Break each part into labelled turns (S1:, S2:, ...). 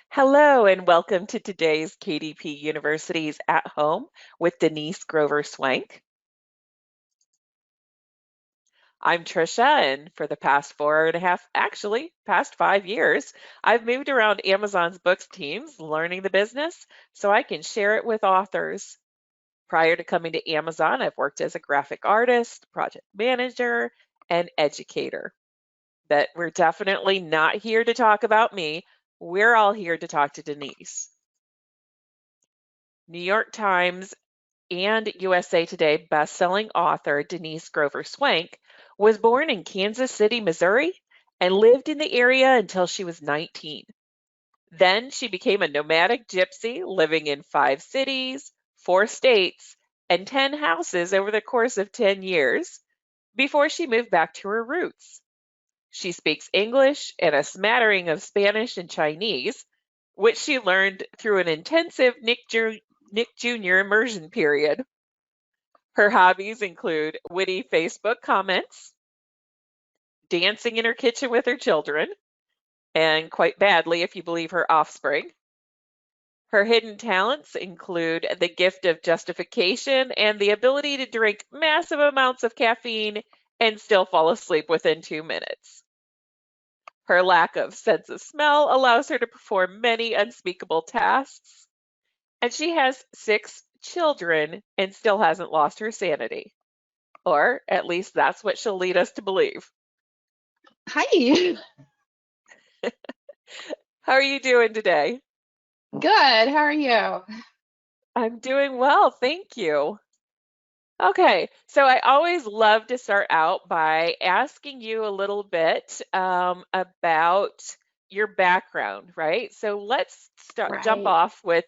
S1: Hello and welcome to today's KDP University's At Home with Denise Grover Swank. I'm Trisha, and for the past 4.5, actually, past 5 years, I've moved around Amazon's books teams, learning the business so I can share it with authors. Prior to coming to Amazon, I've worked as a graphic artist, project manager, and educator. But we're definitely not here to talk about me. We're all here to talk to Denise. New York Times and USA Today bestselling author Denise Grover Swank was born in Kansas City, Missouri, and lived in the area until she was 19. Then she became a nomadic gypsy, living in 5 cities, 4 states, and 10 houses over the course of 10 years before she moved back to her roots. She speaks English and a smattering of Spanish and Chinese, which she learned through an intensive Nick Jr. immersion period. Her hobbies include witty Facebook comments, dancing in her kitchen with her children, and quite badly if you believe her offspring. Her hidden talents include the gift of justification and the ability to drink massive amounts of caffeine and still fall asleep within 2 minutes. Her lack of sense of smell allows her to perform many unspeakable tasks, and she has 6 children and still hasn't lost her sanity. Or at least that's what she'll lead us to believe.
S2: Hi.
S1: How are you doing today?
S2: Good. How are you?
S1: I'm doing well, thank you. Okay, so I always love to start out by asking you a little bit about your background, right? So let's jump
S2: Right.
S1: off with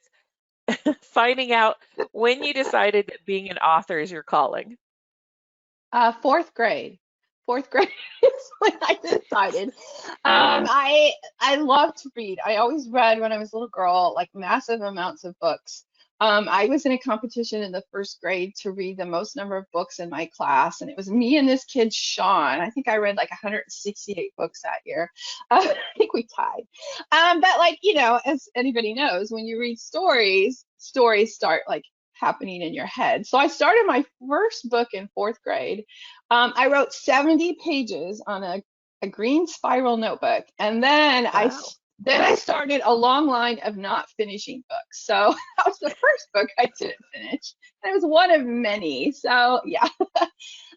S1: finding out when you decided that being an author is your calling.
S2: Fourth grade. Fourth grade is when I decided. I love to read. I always read when I was a little girl, like massive amounts of books. I was in a competition in the first grade to read the most number of books in my class, and it was me and this kid, Sean. I think I read like 168 books that year. I think we tied. But like, as anybody knows, when you read stories, stories start like happening in your head. So I started my first book in fourth grade. I wrote 70 pages on a green spiral notebook, and
S1: Wow.
S2: then I started a long line of not finishing books. So that was the first book I didn't finish. It was one of many. So yeah. But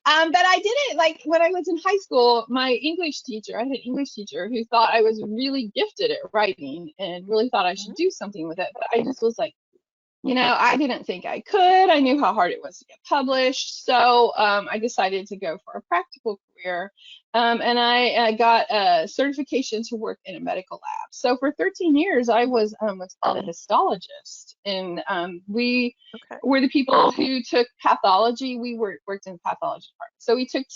S2: I didn't like when I was in high school, my English teacher, I had an English teacher who thought I was really gifted at writing and really thought I should
S1: Mhm.
S2: do something with it. But I just was like, I didn't think I could. I knew how hard it was to get published. So I decided to go for a practical career. And I got a certification to work in a medical lab. So for 13 years, I was what's called a histologist. And we
S1: Okay.
S2: were the people who took pathology. We worked in the pathology department. So we took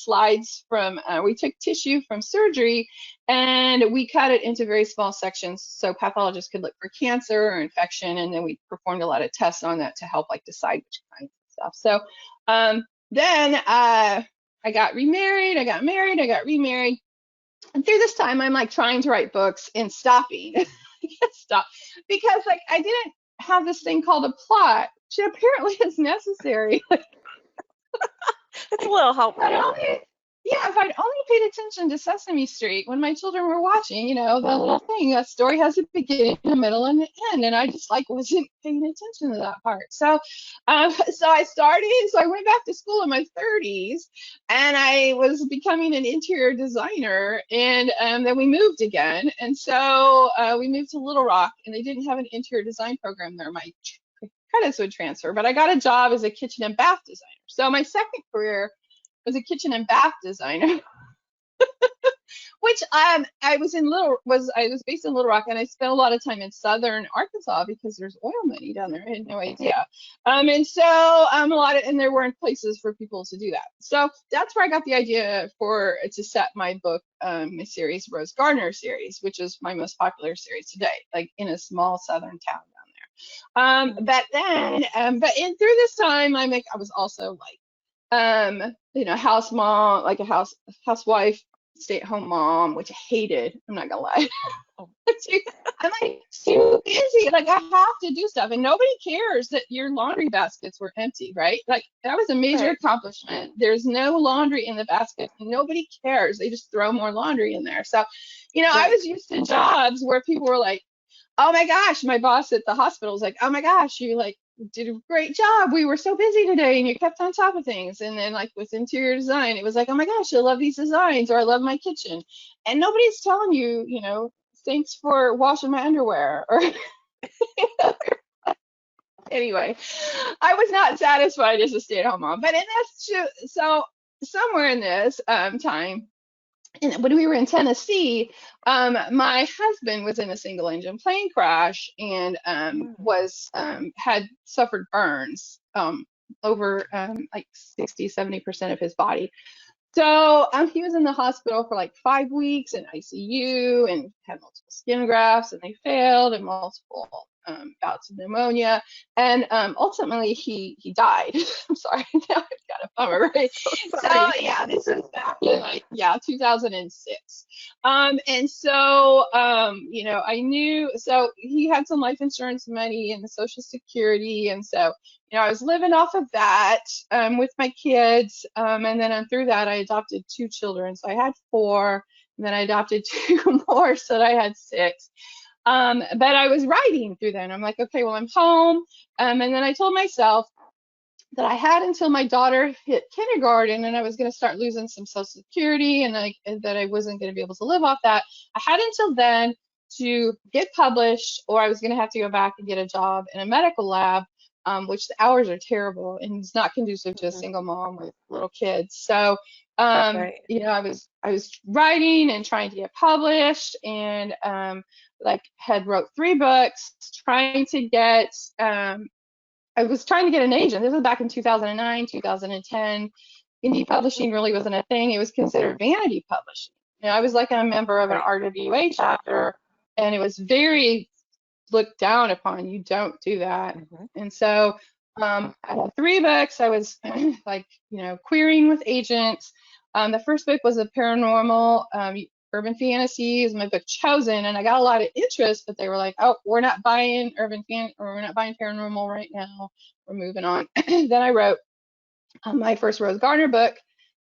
S2: we took tissue from surgery and we cut it into very small sections so pathologists could look for cancer or infection, and then we performed a lot of tests on that to help like decide which kinds of stuff. So then I got remarried, I got married, I got remarried. And through this time, I'm like trying to write books and stopping. I can't stop because like I didn't have this thing called a plot, which apparently is necessary.
S1: It's a little
S2: I
S1: helpful.
S2: only, yeah, if I'd only paid attention to Sesame Street when my children were watching, the little thing, a story has a beginning, a middle, and an end, and I just like wasn't paying attention to that part. So I went back to school in my 30s, and I was becoming an interior designer, and then we moved again, and so we moved to Little Rock, and they didn't have an interior design program there. My credits would transfer, but I got a job as a kitchen and bath designer. So my second career was a kitchen and bath designer, which I was based in Little Rock, and I spent a lot of time in southern Arkansas because there's oil money down there. I had no idea. And so and there weren't places for people to do that. So that's where I got the idea to set my book, my series, Rose Gardner series, which is my most popular series today, like in a small southern town down there.
S1: Mhm.
S2: Through this time, I was also like house mom, like a housewife, stay-at-home mom, which I hated. I'm not gonna lie.
S1: Oh,
S2: I'm like super busy. Like, I have to do stuff, and nobody cares that your laundry baskets were empty, right? Like, that was a major
S1: Right.
S2: accomplishment. There's no laundry in the basket. Nobody cares. They just throw more laundry in there. So, I
S1: Right.
S2: was used to jobs where people were like, oh my gosh, my boss at the hospital was like, oh my gosh, you like did a great job. We were so busy today and you kept on top of things. And then like with interior design, it was like, oh my gosh, I love these designs, or I love my kitchen. And nobody's telling you, thanks for washing my underwear, or anyway, I was not satisfied as a stay-at-home mom. But in this, so somewhere in this time, and when we were in Tennessee, my husband was in a single engine plane crash, and
S1: Mm.
S2: was had suffered burns over like 60-70% of his body. So he was in the hospital for like 5 weeks in ICU, and had multiple skin grafts, and they failed, and multiple bouts of pneumonia, and ultimately he died. I'm sorry, now I've got a bummer, right?
S1: So
S2: So
S1: sorry.
S2: yeah, this was back in like 2006, and so I knew, so he had some life insurance money and the Social Security, and so I was living off of that with my kids. And then through that, I adopted 2 children. So I had 4, and then I adopted 2 more, so I had 6. But I was writing through that. I'm like, okay, well, I'm home. And then I told myself that I had until my daughter hit kindergarten, and I was going to start losing some Social Security, and that I wasn't going to be able to live off that. I had until then to get published, or I was going to have to go back and get a job in a medical lab, which the hours are terrible and it's not conducive to a
S1: Mhm.
S2: single mom with little kids. So,
S1: Right.
S2: I was writing and trying to get published, and like had wrote 3 books, trying to get I was trying to get an agent. This was back in 2009, 2010. Indie publishing really wasn't a thing. It was considered vanity publishing. I was like a member of an
S1: Right.
S2: RWA chapter, and it was very looked down upon. You don't do that.
S1: Mhm.
S2: And so I had 3 books. I was like, querying with agents. The first book was a paranormal urban fantasy. Is my book chosen, and I got a lot of interest, but they were like, "Oh, we're not buying or we're not buying paranormal right now. We're moving on." Then I wrote my first Rose Gardner book,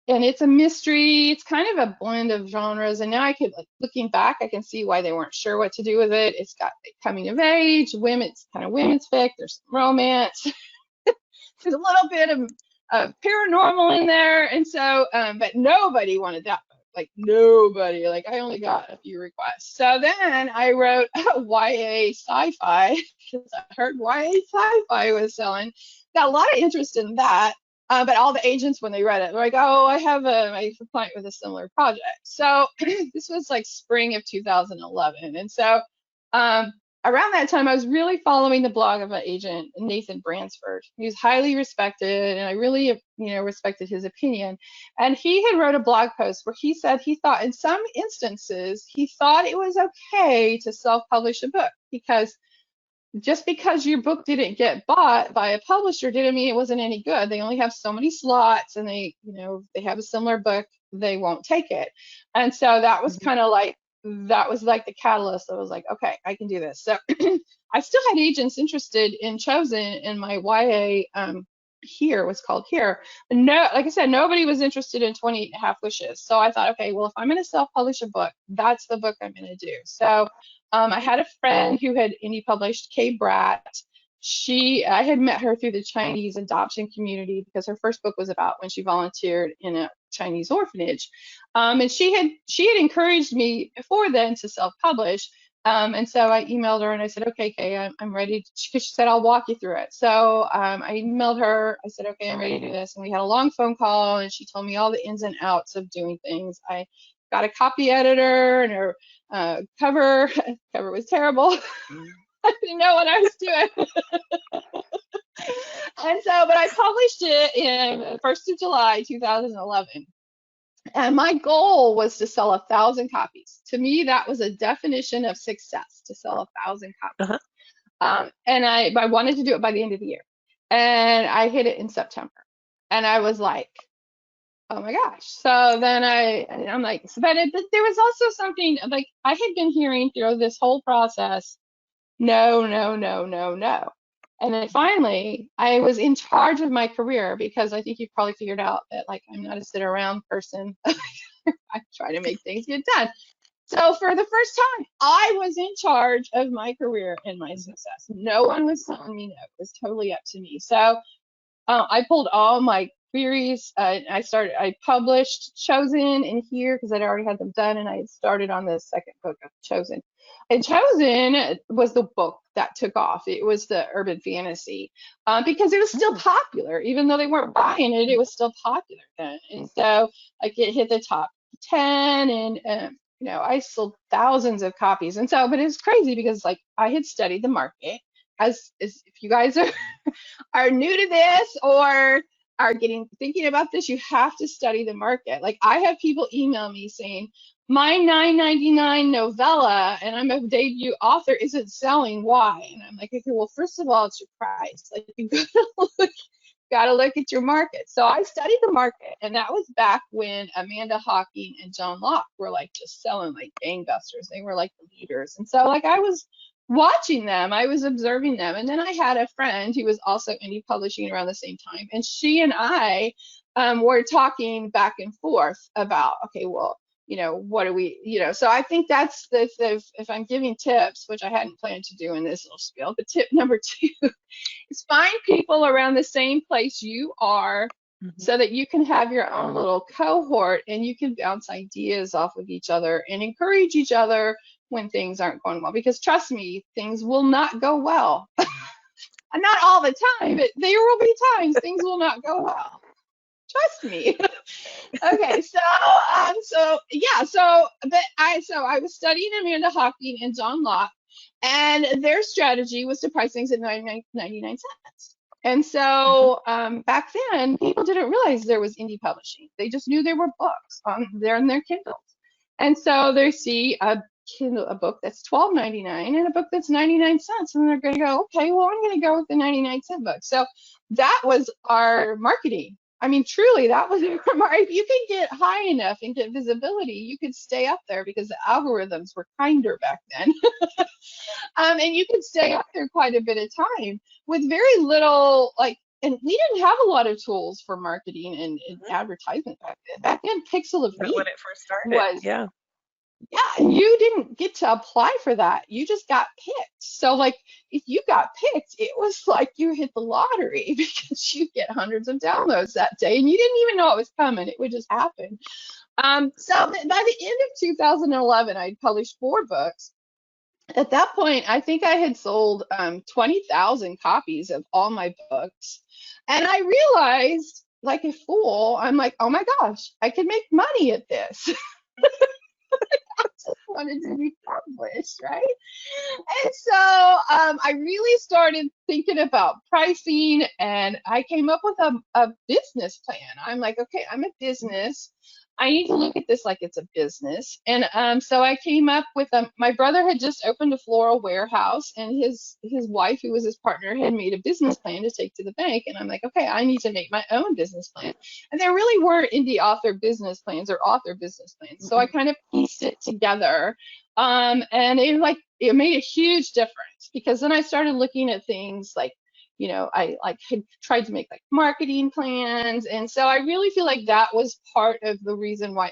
S2: and it's a mystery. It's kind of a blend of genres, and now I could, like, looking back, I can see why they weren't sure what to do with it. It's got like, coming of age, women's kind of women's fic. There's some romance. There's a little bit of paranormal in there, and so, but nobody wanted that book. Like nobody. Like I only got a few requests. So then I wrote a YA sci-fi because I heard YA sci-fi was selling. Got a lot of interest in that. But all the agents, when they read it, were like, "Oh, I have a client with a similar project." So this was like spring of 2011, and so um, around that time, I was really following the blog of an agent, Nathan Bransford. He was highly respected, and I really, respected his opinion. And he had wrote a blog post where he said he thought, in some instances, he thought it was okay to self-publish a book, because just because your book didn't get bought by a publisher didn't mean it wasn't any good. They only have so many slots, and they have a similar book, they won't take it. And so that was
S1: Mhm.
S2: kind of like that was like the catalyst. I was like, okay, I can do this. So I still had agents interested in Chosen, in my YA here was called Here. But no, like I said, nobody was interested in 28 and a Half Wishes. So I thought, okay, well, if I'm going to self-publish a book, that's the book I'm going to do. So I had a friend who had indie published, Kay Bratt. I had met her through the Chinese adoption community, because her first book was about when she volunteered in a Chinese orphanage, and she had encouraged me before then to self-publish. And so I emailed her and I said, okay, Kay, I'm ready. Because she said, I'll walk you through it. So I emailed her. I said, okay, I'm ready to do this. And we had a long phone call, and she told me all the ins and outs of doing things. I got a copy editor, and her cover was terrible. I didn't know what I was doing. And so, but I published it in 1st of July 2011. And my goal was to sell 1,000 copies. To me, that was a definition of success, to sell 1,000 copies.
S1: Uh-huh.
S2: And I wanted to do it by the end of the year. And I hit it in September. And I was like, oh my gosh. So then I'm like, but there was also something like I had been hearing through this whole process no, no, no, no, no. And then finally, I was in charge of my career because I think you've probably figured out that like I'm not a sit around person. I try to make things get done. So for the first time, I was in charge of my career and my
S1: Mhm.
S2: success. No one was telling me no. It was totally up to me. So I pulled all my queries. I published Chosen in here because I'd already had them done, and I had started on the second book of Chosen. And Chosen was the book that took off. It was the urban fantasy because it was still
S1: Mm.
S2: popular, even though they weren't buying it. It was still popular then, and so like it hit the top 10, and I sold thousands of copies. And so, but it's crazy because like I had studied the market as if you guys are new to this or are getting thinking about this, you have to study the market. Like I have people email me saying my 9.99 novella and I'm a debut author isn't selling. Why? And I'm like, okay, well, first of all, it's your price. Like you gotta look at your market. So I studied the market, and that was back when Amanda Hawking and John Locke were like just selling like gangbusters. They were like the leaders. And so like I was watching them, I was observing them. And then I had a friend who was also indie publishing around the same time. And she and I were talking back and forth about, okay, well, what do we, so I think that's the, if I'm giving tips, which I hadn't planned to do in this little spiel, but tip number two is find people around the same place you are
S1: Mhm.
S2: so that you can have your own little cohort and you can bounce ideas off of each other and encourage each other when things aren't going well. Because trust me, things will not go well. Not all the time, but there will be times things will not go well. Trust me. Okay, so yeah, so I was studying Amanda Hawking and John Locke, and their strategy was to price things at 99 cents. And
S1: Mhm.
S2: so back then, people didn't realize there was indie publishing. They just knew there were books on there in their Kindles. And so they see a book that's $12.99 and a book that's 99 cents, and they're going to go, okay, well, I'm going to go with the 99-cent book. So that was our marketing. I mean, truly, that was if you could get high enough and get visibility, you could stay up there because the algorithms were kinder back then. And you could stay up there quite a bit of time with very little, like, and we didn't have a lot of tools for marketing and
S1: Mhm.
S2: advertisement back then. Back then, Pixel of
S1: Not when
S2: Me
S1: it first started.
S2: was,
S1: Yeah.
S2: yeah, you didn't get to apply for that. You just got picked. So, like, if you got picked, it was like you hit the lottery because you get hundreds of downloads that day and you didn't even know it was coming. It would just happen. So by the end of 2011, I'd published 4 books. At that point, I think I had sold 20,000 copies of all my books. And I realized, like a fool, I'm like, oh my gosh, I could make money at this. Just wanted to be published, right? And so I really started thinking about pricing, and I came up with a business plan. I'm like, okay, I'm a business. I need to look at this like it's a business. And so I came up with my brother had just opened a floral warehouse, and his wife, who was his partner, had made a business plan to take to the bank. And I'm like, okay, I need to make my own business plan. And there really weren't indie author business plans or author business plans. So I
S1: Mhm.
S2: kind of pieced it together. And it made a huge difference because then I started looking at things like, I like had tried to make like marketing plans. And so I really feel like that was part of the reason why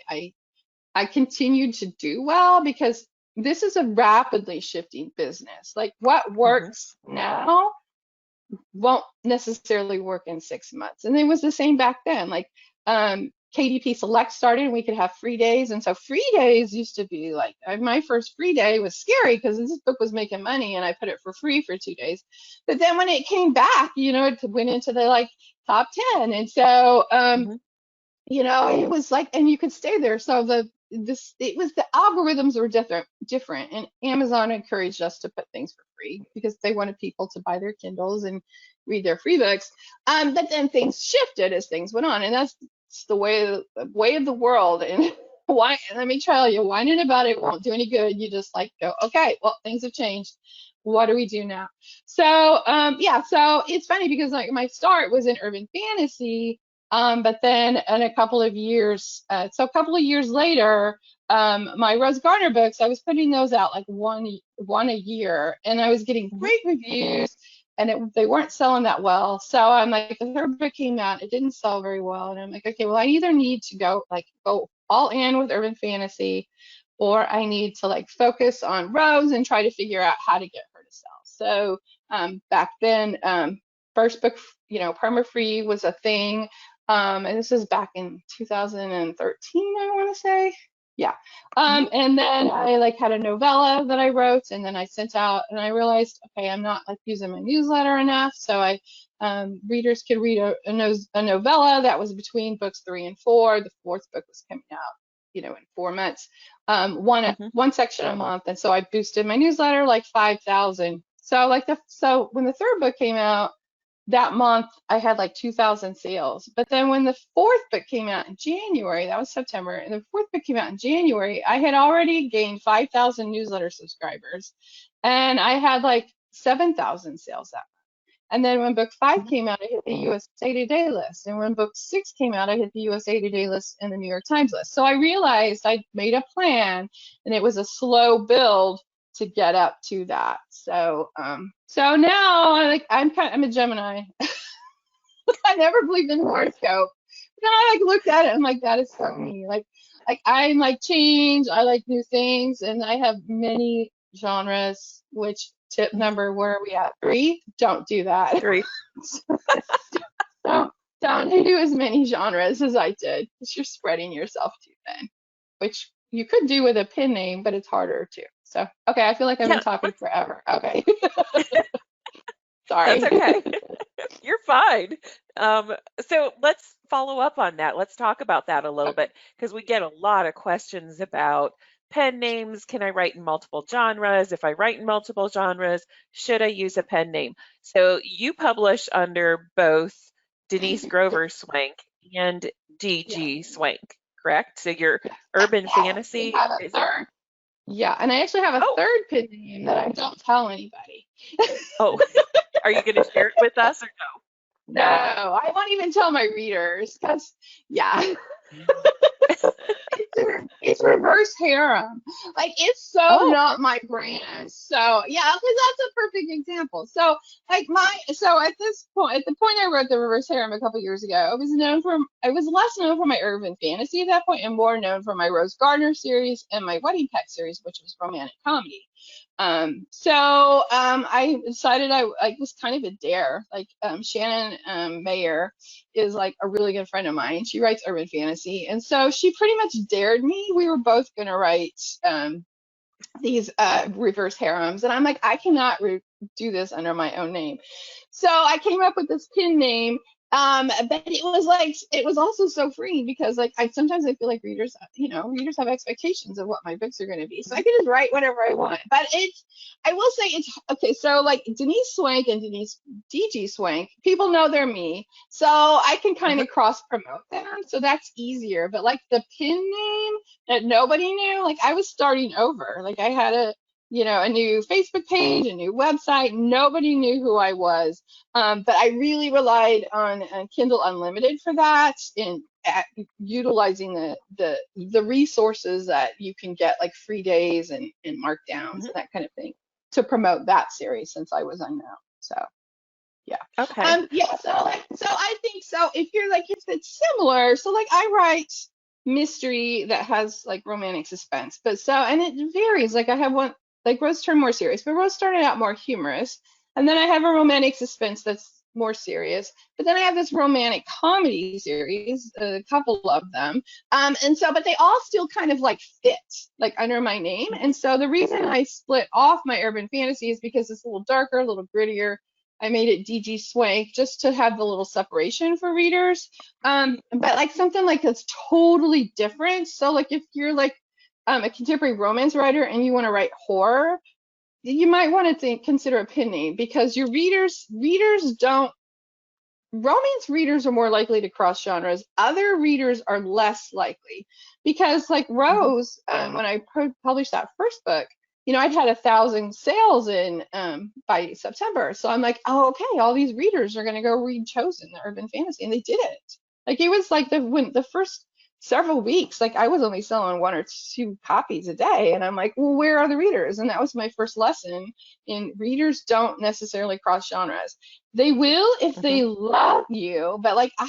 S2: I continued to do well because this is a rapidly shifting business. Like what
S1: Mhm.
S2: works now won't necessarily work in 6 months. And it was the same back then. Like KDP Select started and we could have free days. And so free days used to be like my first free day was scary because this book was making money and I put it for free for 2 days. But then when it came back, it went into the like top 10. And so
S1: Mhm.
S2: it was like, and you could stay there. So the algorithms were different, and Amazon encouraged us to put things for free because they wanted people to buy their Kindles and read their free books. But then things shifted as things went on, and that's the way of the world. And why? Let me tell you, whining about it won't do any good. You just like go, okay, well, things have changed. What do we do now? So yeah, so it's funny because like my start was in urban fantasy, but then in a couple of years, so a couple of years later, my Rose Gardner books, I was putting those out like one a year, and I was getting
S1: Mhm.
S2: great reviews, and they weren't selling that well. So I'm like, the third book came out, it didn't sell very well, and I'm like, okay, well, I either need to go all in with urban fantasy, or I need to like focus on Rose and try to figure out how to get her to sell. So back then, first book, perma free was a thing. And this is back in 2013, I want to say. Yeah.
S1: Mhm.
S2: And then I like had a novella that I wrote, and then I sent out, and I realized, okay, I'm not like using my newsletter enough. So readers could read a novella that was between books 3 and 4. The fourth book was coming out, in 4 months,
S1: Mhm.
S2: one section a month. And so I boosted my newsletter like 5,000. So when the third book came out, that month I had like 2,000 sales. But then when the fourth book came out in January, that was September, and the fourth book came out in January, I had already gained 5,000 newsletter subscribers, and I had like 7,000 sales that month. And then when book five
S1: Mhm.
S2: came out, I hit the USA Today list. And when book six came out, I hit the USA Today list and the New York Times list. So I realized I'd made a plan, and it was a slow build to get up to that. So now I'm a Gemini. I never believed in horoscope. Then I like looked at it and like, that is so me. Like I'm like change. I like new things, and I have many genres. Which tip
S1: Mhm.
S2: number? Where are we at? 3. Don't do that.
S1: 3.
S2: don't don't do as many genres as I did, because you're spreading yourself too thin. Which you could do with a pen name, but it's harder too. So okay, I feel like I've been
S1: Yeah,
S2: talking forever. Okay,
S1: that's
S2: sorry.
S1: okay. You're fine. Um, so let's follow up on that. Let's talk about that a little
S2: Okay.
S1: bit because we get a lot of questions about pen names. Can I write in multiple genres? If I write in multiple genres, should I use a pen name? So you publish under both Denise Grover Swank and
S2: Yeah.
S1: DG Swank, correct? So your
S2: Yes.
S1: urban
S2: I actually
S1: fantasy
S2: have a
S1: is,
S2: third. Yeah, and I actually have a
S1: oh,
S2: third pen name that I don't tell anybody.
S1: oh, are you going to share it with us or
S2: No, I won't even tell my readers, because, yeah. It's reverse harem. Like, it's so
S1: Oh,
S2: not my brand. So yeah, because that's a perfect example. So at this point, at the point I wrote the reverse harem a couple years ago, I was less known for my urban fantasy at that point, and more known for my Rose Gardner series and my Wedding Pet series, which was romantic comedy. I decided I was kind of a dare. Shannon Mayer is like a really good friend of mine. She writes urban fantasy, and so she pretty much dared me. We were both going to write these reverse harems, and I'm like, I cannot do this under my own name. So I came up with this pin name. But it was also so freeing, because like I feel like readers have expectations of what my books are going to be, so I can just write whatever I want. But I will say it's okay. So like Denise Swank and Denise DG Swank, people know they're me, so I can kind
S1: mhm,
S2: of cross promote them, so that's easier. But like the pin name that nobody knew, like I was starting over. Like I had a new Facebook page, a new website. Nobody knew who I was. But I really relied on Kindle Unlimited for that, and utilizing the resources that you can get, like free days and markdowns
S1: mhm.
S2: and that kind of thing, to promote that series, since I was unknown. So yeah.
S1: Okay.
S2: Yeah, so I think, so if it's similar, so like I write mystery that has like romantic suspense, and it varies. Like I have one, like Rose turned more serious, but Rose started out more humorous. And then I have a romantic suspense that's more serious. But then I have this romantic comedy series, a couple of them. But they all still kind of like fit like under my name.
S1: Mhm,
S2: And so the reason I split off my urban fantasy is because it's a little darker, a little grittier. I made it DG Swank just to have the little separation for readers. But like something like that's totally different. So like if you're like a contemporary romance writer and you want to write horror, you might want to consider a pen name, because your readers don't romance readers are more likely to cross genres. Other readers are less likely, because like
S1: mhm,
S2: Rose, when I published that first book, I'd had 1,000 sales in by September. So I'm like, oh, okay, all these readers are going to go read Chosen, the urban fantasy, and they didn't. Like it was like the first several weeks, like I was only selling 1 or 2 copies a day. And I'm like, well, where are the readers? And that was my first lesson in readers don't necessarily cross genres. They will if
S1: Hmm.
S2: they love you, but like I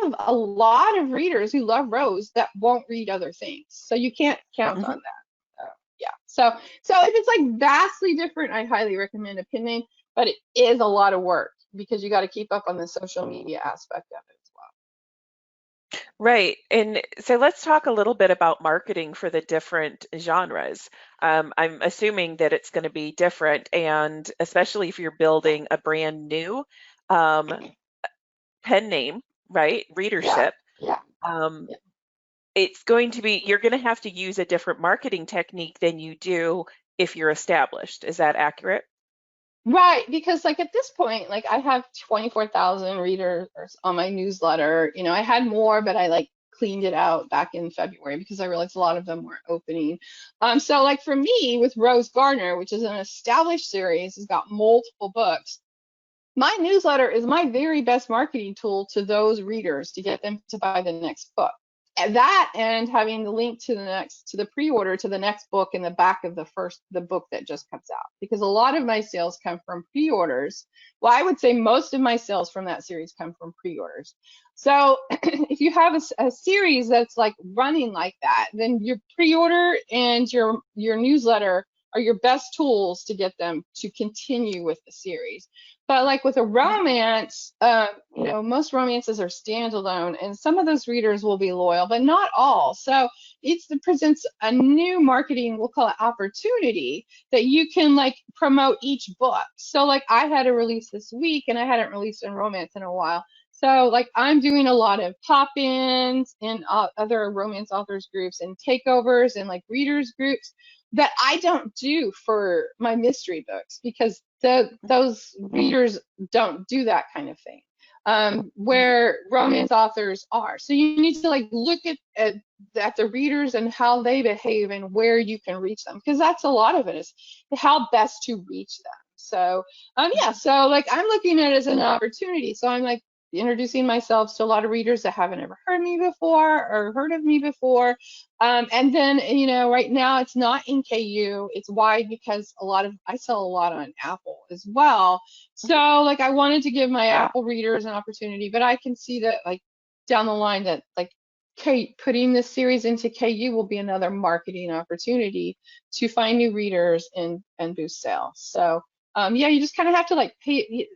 S2: have a lot of readers who love Rose that won't read other things. So you can't count on
S1: Hmm.
S2: that. Yeah. So if it's like vastly different, I highly recommend Opinion, but it is a lot of work because you got to keep up on the social media aspect of it as well.
S1: Right. And so let's talk a little bit about marketing for the different genres. I'm assuming that it's going to be different, and especially if you're building a brand new um, pen name, right?
S2: Yeah.
S1: Readership.
S2: Yeah.
S1: Um, it's going to be, you're going to have to use a different marketing technique than you do if you're established. Is that accurate?
S2: Right, because like at this point, like I have 24,000 readers on my newsletter. You know, I had more, but I like cleaned it out back in February because I realized a lot of them weren't opening. So like for me with Rose Gardner, which is an established series, has got multiple books. My newsletter is my very best marketing tool to those readers to get them to buy the next book. And that and having the link to the pre-order to the next book in the back of the book that just comes out. Because a lot of my sales come from pre-orders. Well, I would say most of my sales from that series come from pre-orders. So if you have a series that's like running like that, then your pre-order and your newsletter are your best tools to get them to continue with the series. But like with a
S1: Mhm.
S2: romance, you know, most romances are standalone, and some of those readers will be loyal, but not all. So it presents a new marketing, we'll call it opportunity, that you can like promote each book. So like I had a release this week, and I hadn't released in romance in a while. So like I'm doing a lot of pop-ins in other romance authors groups and takeovers and like readers groups that I don't do for my mystery books because those readers don't do that kind of thing.
S1: Mhm.
S2: Where romance authors are. So you need to like look at the readers and how they behave and where you can reach them because that's a lot of it is how best to reach them. So yeah, so like I'm looking at it as an opportunity. So I'm like introducing myself to a lot of readers that haven't ever heard me before or heard of me before. And then, you know, right now it's not in KU, it's wide because I sell a lot on Apple as well. So
S1: Mhm.
S2: like I wanted to give my Apple readers an opportunity, but I can see that like down the line that like putting this series into KU will be another marketing opportunity to find new readers and boost sales. So yeah, you just kind of have to like pay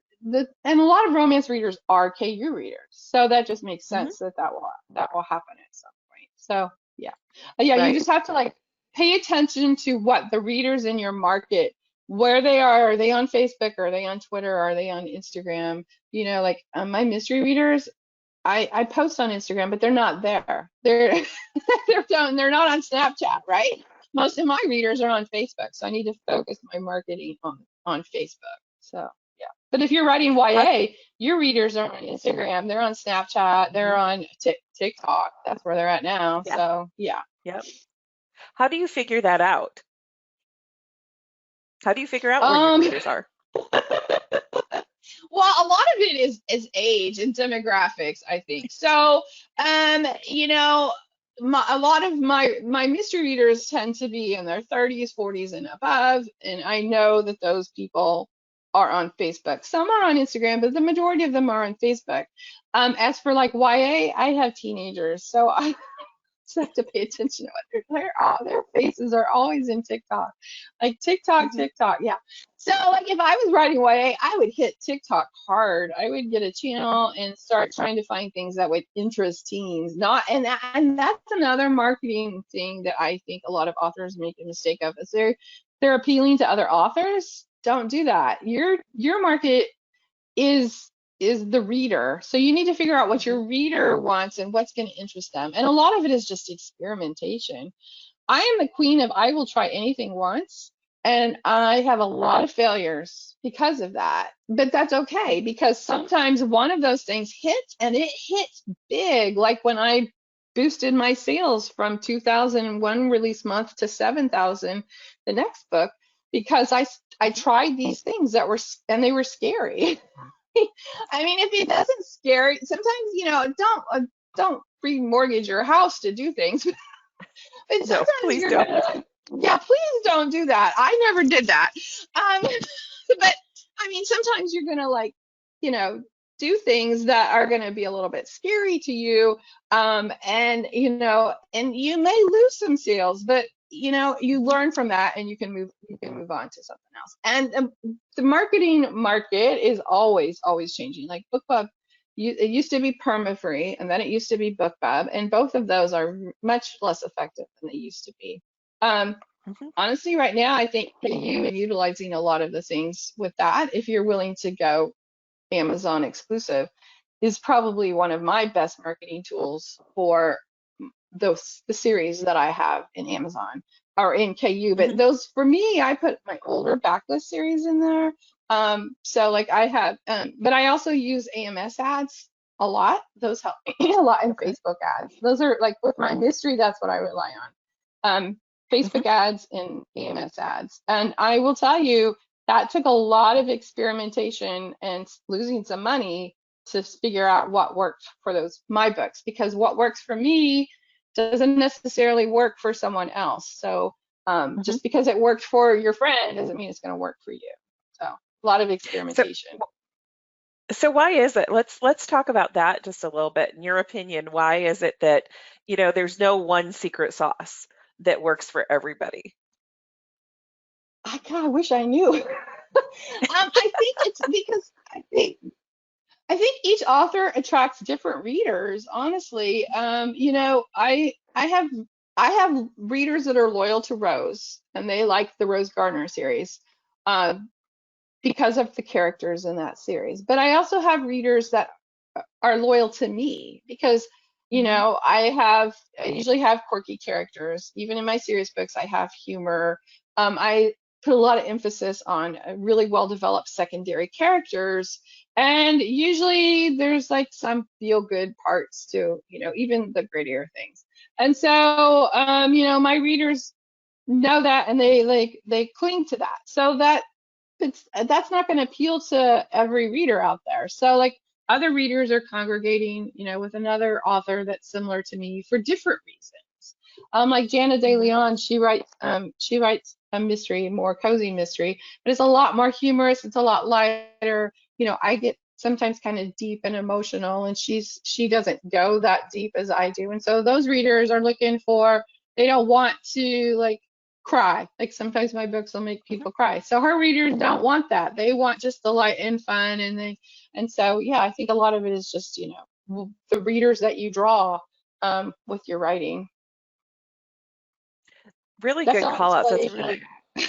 S2: and a lot of romance readers are KU readers. So that just makes
S1: Mhm.
S2: sense that will happen at some point. So yeah. Yeah, you
S1: Right.
S2: just have to like pay attention to what the readers in your market, where they are. Are they on Facebook? Are they on Twitter? Are they on Instagram? You know, like my mystery readers, I post on Instagram, but they're not there. They're they're not on Snapchat, right? Most of my readers are on Facebook, so I need to focus my marketing on Facebook. So yeah. But if you're writing
S1: How,
S2: YA, your readers are on Instagram, they're on Snapchat, they're
S1: mhm.
S2: on TikTok. That's where they're at now.
S1: Yeah.
S2: So yeah.
S1: Yep. How do you figure that out? How do you figure out where your
S2: Um,
S1: readers are?
S2: well, a lot of it is age and demographics, I think. So, you know, a lot of my mystery readers tend to be in their 30s, 40s, and above, and I know that those people are on Facebook. Some are on Instagram, but the majority of them are on Facebook. As for like YA, I have teenagers, so I just have to pay attention to what their faces are always in TikTok. Like TikTok,
S1: Mhm.
S2: TikTok, yeah. So like if I was writing YA, I would hit TikTok hard. I would get a channel and start trying to find things that would interest teens. Not and that's another marketing thing that I think a lot of authors make a mistake of is they're appealing to other authors. Don't do that. Your market is is the reader. So you need to figure out what
S1: Mhm.
S2: your reader wants and what's going to interest them. And a lot of it is just experimentation. I am the queen of I will try anything once, and I have a lot of failures because of that. But that's okay because sometimes one of those things hits and it hits big, like when I boosted my sales from 2001 release month to 7,000 the next book because I
S1: Mhm.
S2: tried these things that were and they were scary. I mean, if it doesn't scare, sometimes, you know, don't. don't remortgage your house to do things. But
S1: No,
S2: sometimes
S1: please
S2: you're
S1: don't.
S2: gonna, yeah, please don't do that. I never did that. Um, but I mean, sometimes you're gonna like, you know, do things that are gonna be a little bit scary to you. And and you may lose some sales, but you learn from that and you can move on to something else. And the marketing market is always changing. Like BookBub, it used to be perma-free, and then it used to be BookBub, and both of those are much less effective than they used to be. Um,
S1: Mhm.
S2: Honestly, right now, I think you are utilizing a lot of the things with that, if you're willing to go Amazon exclusive, is probably one of my best marketing tools for the series that I have in Amazon or in KU. But
S1: Mhm.
S2: those, for me, I put my older backlist series in there. So like I have, but I also use AMS ads a lot. Those help me a lot, in
S1: Okay.
S2: Facebook ads. Those are like, with my mystery, that's what I rely on.
S1: Mhm.
S2: Facebook ads and AMS ads. And I will tell you, that took a lot of experimentation and losing some money to figure out what worked for my books, because what works for me doesn't necessarily work for someone else. So
S1: Mhm.
S2: just because it worked for your friend doesn't mean it's going to work for you. So a lot of
S1: So,
S2: experimentation.
S1: so why is it? Let's talk about that just a little bit. In your opinion, why is it that, there's no one secret sauce that works for everybody?
S2: I wish I knew. I think it's because I think each author attracts different readers. Honestly, I have readers that are loyal to Rose, and they like the Rose Gardner series. Uh, because of the characters in that series. But I also have readers that are loyal to me because,
S1: Mhm.
S2: I usually have quirky characters. Even in my serious books, I have humor. I put a lot of emphasis on really well developed secondary characters. And usually there's like some feel good parts to, even the grittier things. And so, my readers know that, and they cling to that. So that's not going to appeal to every reader out there. So like, other readers are congregating, with another author that's similar to me for different reasons. Like Jana De
S1: Mhm.
S2: Leon, she writes a mystery, more cozy mystery, but it's a lot more humorous. It's a lot lighter. I get sometimes kind of deep and emotional, and she doesn't go that deep as I do. And so those readers are looking for, they don't want to like cry. Like sometimes my books will make
S1: Mhm.
S2: people cry. So her readers don't want that. They want just the light and fun, and so yeah, I think a lot of it is just, the readers that you draw with your writing.
S1: Really
S2: That's
S1: good
S2: our
S1: call outs. That's a
S2: explanation.
S1: really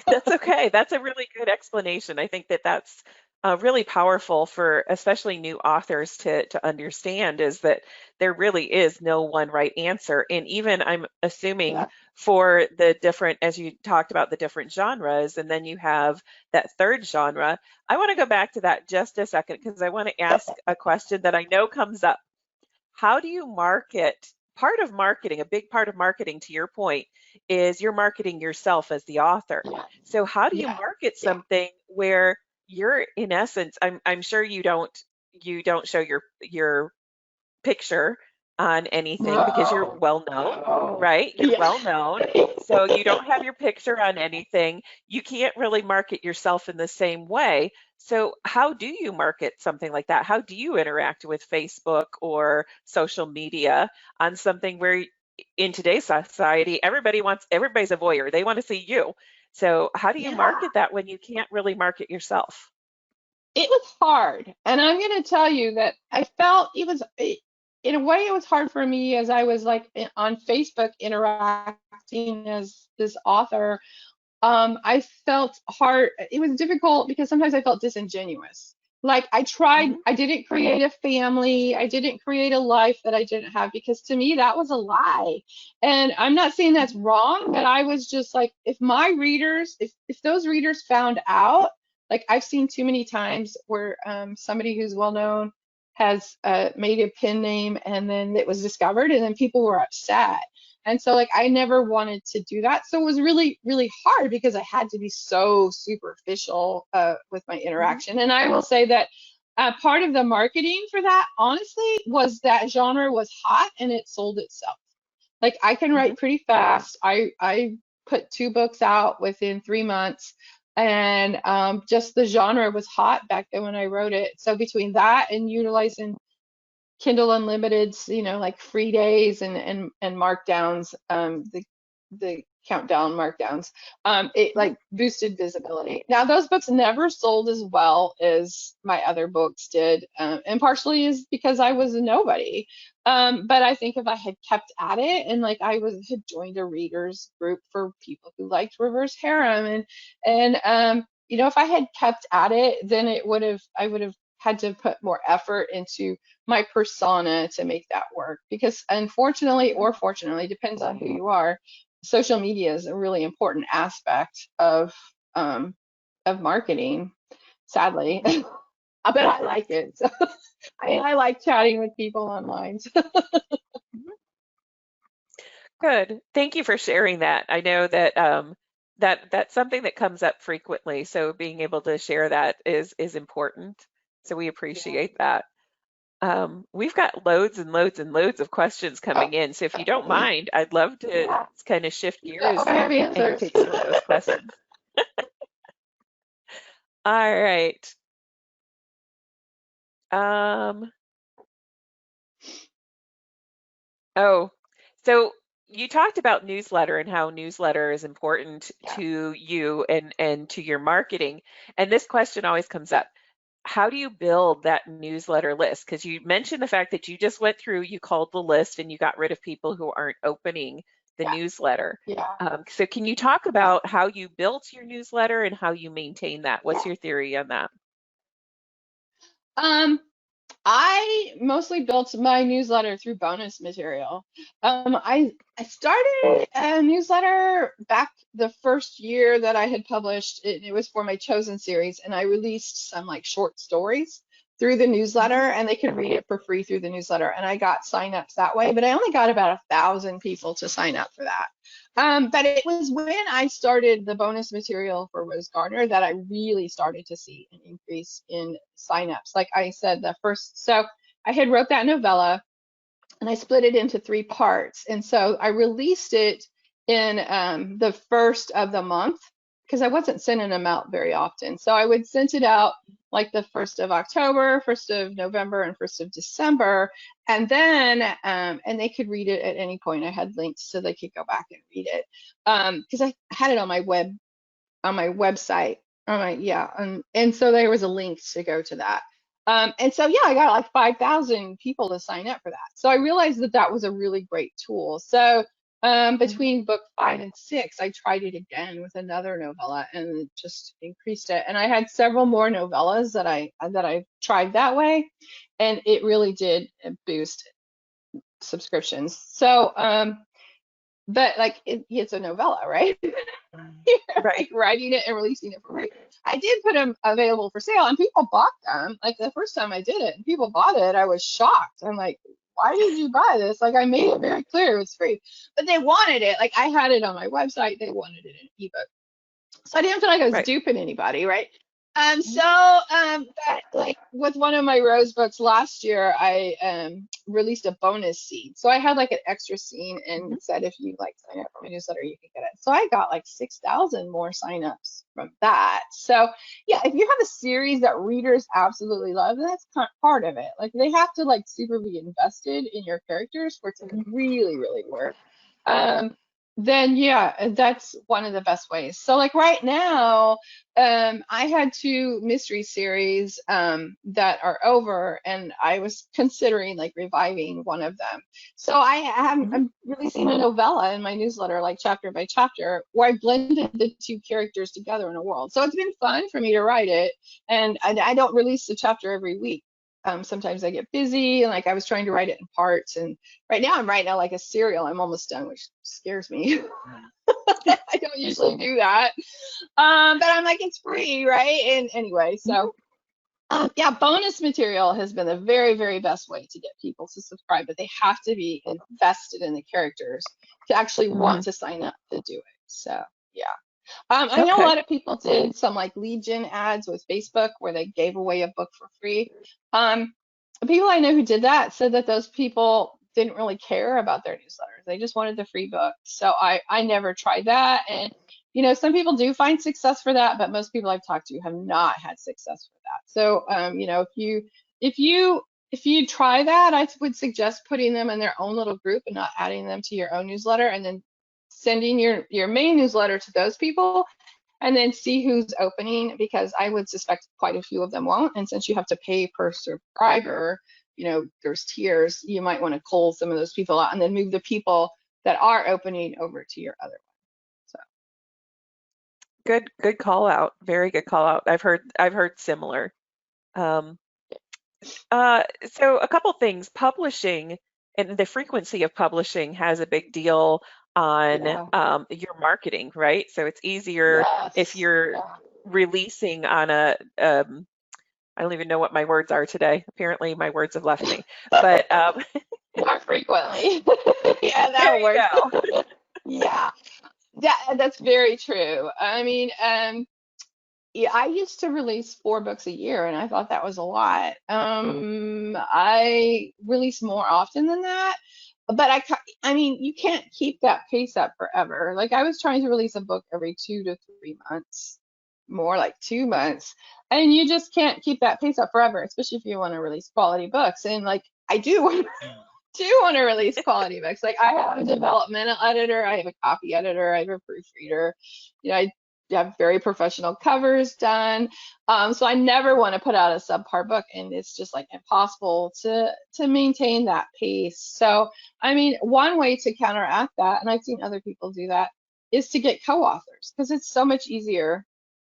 S1: That's okay. That's a really good explanation. I think that that's really powerful for especially new authors to understand, is that there really is no one right answer. And even I'm assuming
S2: Yeah.
S1: for the different, as you talked about the different genres, and then you have that third genre. I want to go back to that just a second because I want to ask a question that I know comes up. How do you market? Part of marketing, a big part of marketing, to your point, is you're marketing yourself as the author.
S2: Yeah.
S1: So how do you
S2: Yeah.
S1: market
S2: Yeah.
S1: something where you're in essence, I'm sure you don't show your picture on anything because you're
S2: No.
S1: well known,
S2: No.
S1: right? You're
S2: Yeah.
S1: well known. So you don't have your picture on anything. You can't really market yourself in the same way. So how do you market something like that? How do you interact with Facebook or social media on something where in today's society, everybody's a voyeur. They want to see you. So how do you
S2: Yeah.
S1: market that when you can't really market yourself?
S2: It was hard. And I'm going to tell you that I felt in a way, it was hard for me as I was like on Facebook interacting as this author. I felt hard. It was difficult because sometimes I felt disingenuous. Like
S1: Hmm.
S2: I didn't create a family, I didn't create a life that I didn't have, because to me that was a lie. And I'm not saying that's wrong, but I was just like, if my readers, if those readers found out, like I've seen too many times where somebody who's well known has made a pen name and then it was discovered and then people were upset. And so like I never wanted to do that. So it was really, really hard because I had to be so superficial with my
S1: Hmm.
S2: interaction. And I will say that Part of the marketing for that, honestly, was that genre was hot and it sold itself. Like I can
S1: Hmm.
S2: write pretty fast. I put 2 books out within 3 months, and just the genre was hot back then when I wrote it. So between that and utilizing Kindle Unlimited's, like free days and markdowns, the countdown markdowns, it
S1: Hmm.
S2: like boosted visibility. Now those books never sold as well as my other books did, and partially is because I was a nobody. But I think if I had kept at it and like had joined a readers group for people who liked reverse harem, and if I had kept at it, then I would have had to put more effort into my persona to make that work, because unfortunately or fortunately, depends on who you are, social media is a really important aspect of marketing, sadly. But I like it. So, I like chatting with people online.
S1: Hmm. Good. Thank you for sharing that. I know that that's something that comes up frequently, so being able to share that is important. So we
S2: Yeah.
S1: appreciate that. We've got loads and loads and loads of questions coming in. So if you don't mind, I'd love to
S2: Yeah.
S1: kind of shift
S2: I
S1: gears
S2: have
S1: and
S2: answers.
S1: take some of those questions. All right. Um, oh, so you talked about newsletter and how newsletter is important
S2: Yeah.
S1: to you and to your marketing. And this question always comes up. How do you build that newsletter list? Because you mentioned the fact that you just went through, you called the list and you got rid of people who aren't opening the
S2: Yeah.
S1: newsletter.
S2: Yeah.
S1: So can you talk about how you built your newsletter and how you maintain that? What's your theory on that?
S2: Um, I mostly built my newsletter through bonus material. I started a newsletter back the first year that I had published. It was for my Chosen series, and I released some like short stories through the newsletter,
S1: Mhm.
S2: and they could read it for free through the newsletter. And I got signups that way, but I only got about 1,000 people to sign up for that. But it was when I started the bonus material for Rose Gardner that I really started to see an increase in signups. Like I said, so I had wrote that novella and I split it into 3 parts. And so I released it in the first of the month because I wasn't sending them out very often. So I would send it out like the 1st of October, 1st of November, and 1st of December. And then, and they could read it at any point. I had links so they could go back and read it. Because I had it on my website. Yeah, and so there was a link to go to that. And so yeah, I got like 5,000 people to sign up for that. So I realized that that was a really great tool. So
S1: Mhm.
S2: between book 5 and 6, I tried it again with another novella and it just increased it. And I had several more novellas that I tried that way, and it really did boost subscriptions. So but like it's a novella, right?
S1: Right.
S2: Like writing it and releasing it for free. I did put them available for sale and people bought them. Like the first time I did it and people bought it, I was shocked. I'm like, why did you buy this? Like I made it very clear it was free, but they wanted it. Like I had it on my website. They wanted it in ebook. So I didn't feel like I was
S1: Right.
S2: duping anybody, right?
S1: Mhm.
S2: But like with one of my Rose books last year, I released a bonus seed. So I had like an extra scene
S1: Mhm.
S2: and said if you like sign up for my newsletter, you can get it. So I got like 6,000 more signups from that. So yeah, if you have a series that readers absolutely love, that's part of it. Like they have to like super be invested in your characters for it to really, really work. Um, then yeah, that's one of the best ways. So like right now, I had 2 mystery series that are over, and I was considering like reviving one of them. So
S1: Mhm.
S2: I'm releasing a novella in my newsletter, like chapter by chapter, where I blended the 2 characters together in a world. So it's been fun for me to write it, and I don't release the chapter every week. Sometimes I get busy, and like I was trying to write it in parts, and right now I'm writing out like a serial. I'm almost done, which scares me. I don't usually do that. But I'm like, it's free, right? And anyway,
S1: Mhm.
S2: so yeah, bonus material has been the very, very best way to get people to subscribe, but they have to be invested in the characters to actually want
S1: Mhm.
S2: to sign up to do it. So yeah. I know a
S1: Okay.
S2: lot of people did some like lead gen ads with Facebook where they gave away a book for free. Um, the people I know who did that said that those people didn't really care about their newsletters. They just wanted the free book. So I never tried that. And some people do find success for that, but most people I've talked to have not had success for that. So if you if you try that, I would suggest putting them in their own little group and not adding them to your own newsletter, and then sending your main newsletter to those people, and then see who's opening, because I would suspect quite a few of them won't. And since you have to pay per subscriber, there's tiers, you might want to cull some of those people out and then move the people that are opening over to your other one.
S1: Good call out. Very good call out. I've heard similar. Um, so a couple things. Publishing and the frequency of publishing has a big deal
S2: So
S1: on
S2: yeah,
S1: your marketing, right? So it's easier if
S2: yes,
S1: you're
S2: yeah,
S1: releasing on I don't even know what my words are today. Apparently my words have left me. But
S2: more frequently. Yeah,
S1: there
S2: that
S1: you
S2: works.
S1: go.
S2: Yeah, that's very true. I mean, yeah, I used to release 4 books a year, and I thought that was a lot. I release more often than that, but I mean, you can't keep that pace up forever. Like I was trying to release a book every 2 to 3 months, more like 2 months, and you just can't keep that pace up forever, especially if you want to release quality books. And like I do do want to release quality books. Like I have a developmental editor, I have a copy editor, I have a proofreader. I have very professional covers done. So I never want to put out a subpar book, and it's just like impossible to maintain that pace. So I mean, one way to counteract that, and I've seen other people do that, is to get co-authors, because it's so much easier,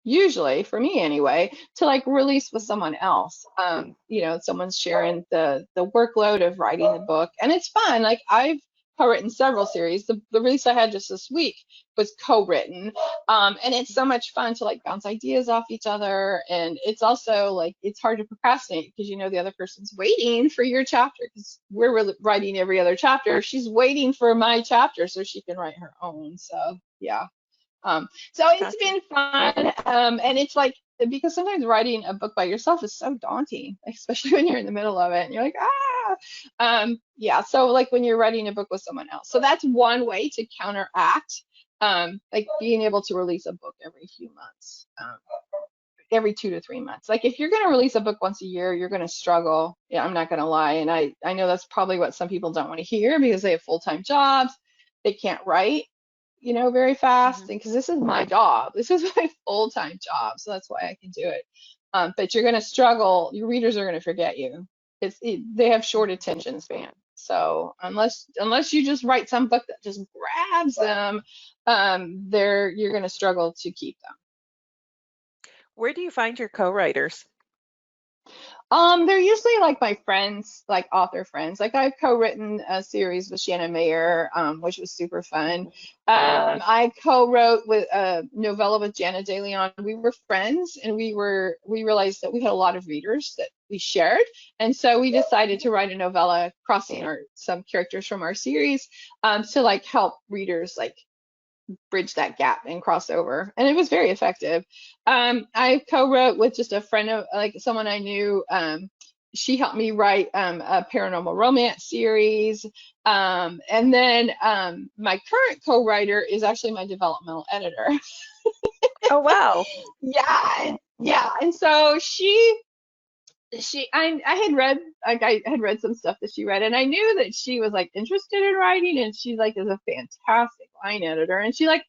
S2: usually for me anyway, to like release with someone else. Someone's sharing the workload of writing the book, and it's fun. Like I've co-written several series. The release I had just this week was co-written, and it's so much fun to like bounce ideas off each other. And it's also like it's hard to procrastinate because the other person's waiting for your chapter, because we're writing every other chapter. She's waiting for my chapter so she can write her own. So yeah. So it's
S1: Gotcha.
S2: been fun. And it's like, because sometimes writing a book by yourself is so daunting, especially when you're in the middle of it and you're like, ah. Yeah. So like when you're writing a book with someone else. So that's one way to counteract, like being able to release a book every few months, every 2 to 3 months. Like if you're going to release a book once a year, you're going to struggle. Yeah, I'm not going to lie. And I know that's probably what some people don't want to hear because they have full-time jobs. They can't write, very fast.
S1: Mhm.
S2: And because this is my job, this is my full-time job. So that's why I can do it. But you're going to struggle. Your readers are going to forget you. They have short attention span. So unless you just write some book that just grabs them, you're going to struggle to keep them.
S1: Where do you find your co-writers?
S2: They're usually like my friends, like author friends. Like I've co-written a series with Shannon Mayer, which was super fun. I co-wrote with a novella with Jana De Leon. We were friends, and we realized that we had a lot of readers that we shared, and so we decided to write a novella crossing some characters from our series, to like help readers like bridge that gap and cross over. And it was very effective. I co-wrote with just a friend of like someone I knew. She helped me write a paranormal romance series. And then my current co-writer is actually my developmental editor.
S1: Oh, wow.
S2: Yeah, yeah. And so I had read some stuff that she read, and I knew that she was like interested in writing, and she like is a fantastic line editor, and she like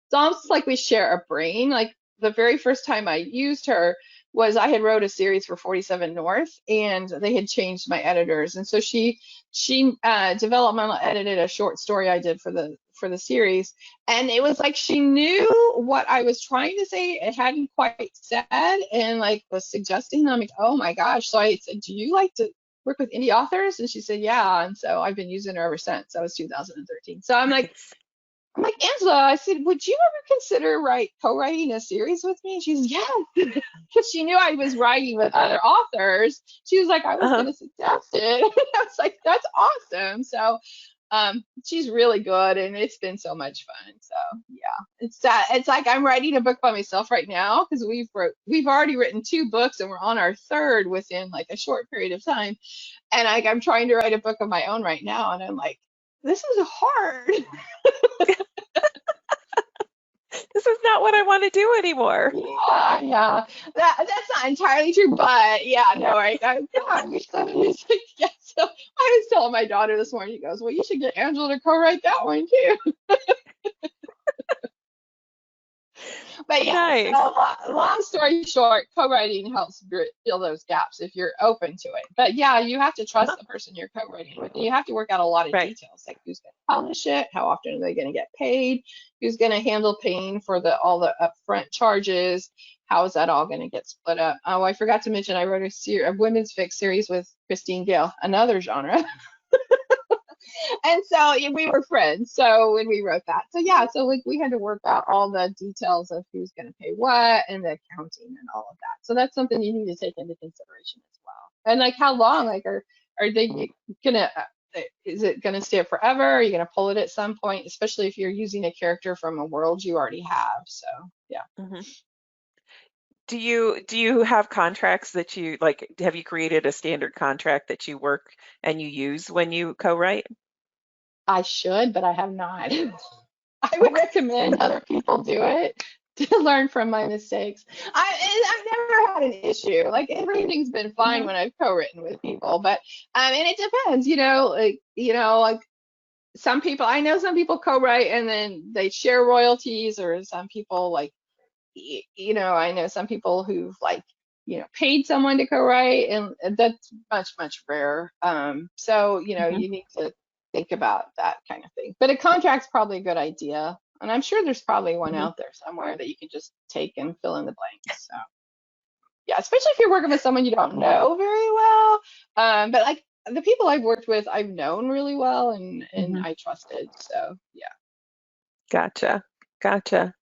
S2: it's almost like we share a brain. Like the very first time I used her was I had wrote a series for 47 North, and they had changed my editors, and so she developmental edited a short story I did for the series, and it was like she knew what I was trying to say. It hadn't quite said, and like was suggesting. I'm like, oh my gosh. So I said, do you like to work with indie authors? And she said, yeah. And so I've been using her ever since. That was 2013. So
S1: Nice.
S2: I'm like, Angela, I said, would you ever consider co-writing a series with me? And she's yes, because she knew I was writing with other authors. She was like, I was
S1: Uh-huh.
S2: going to suggest it. I was like, that's awesome. So She's really good, and it's been so much fun. So yeah, it's like I'm writing a book by myself right now because we've already written 2 books and we're on our third within like a short period of time. And I'm trying to write a book of my own right now, and I'm like, this is hard.
S1: This is not what I want to do anymore.
S2: Yeah, yeah. That's not entirely true, but yeah, no, yeah. So I was telling my daughter this morning, she goes, well, you should get Angela to co-write that one too. But yeah, so
S1: Nice.
S2: long story short, co-writing helps fill those gaps if you're open to it. But yeah, you have to trust
S1: Uh-huh.
S2: the person you're co-writing with. And you have to work out a lot of
S1: Right.
S2: details, like who's going to publish it, how often are they going to get paid, who's going to handle paying for all the upfront charges, how is that all going to get split up? Oh, I forgot to mention I wrote a women's fic series with Christine Gale, another genre. And so yeah, we were friends. So when we wrote that, so yeah, so like we had to work out all the details of who's going to pay what and the accounting and all of that. So that's something you need to take into consideration as well. And like how long, like are they gonna? Is it going to stay up forever? Are you going to pull it at some point, especially if you're using a character from a world you already have? So yeah.
S1: Hmm. Do you have contracts that you like? Have you created a standard contract that you work and you use when you co-write?
S2: I should, but I have not. I would
S1: Okay.
S2: recommend other people do it to learn from my mistakes. I've never had an issue. Like everything's been fine
S1: Hmm.
S2: when I've co-written with people, but and it depends, like some people I know some people co-write and then they share royalties, or some people like I know some people who've like paid someone to co-write, and that's much rarer. So
S1: Hmm.
S2: you need to think about that kind of thing. But a contract's probably a good idea, and I'm sure there's probably one
S1: Hmm.
S2: out there somewhere that you can just take and fill in the blanks. So yeah, especially if you're working with someone you don't know very well. But like the people I've worked with, I've known really well, and
S1: Hmm.
S2: I trusted. So yeah.
S1: Gotcha. Gotcha.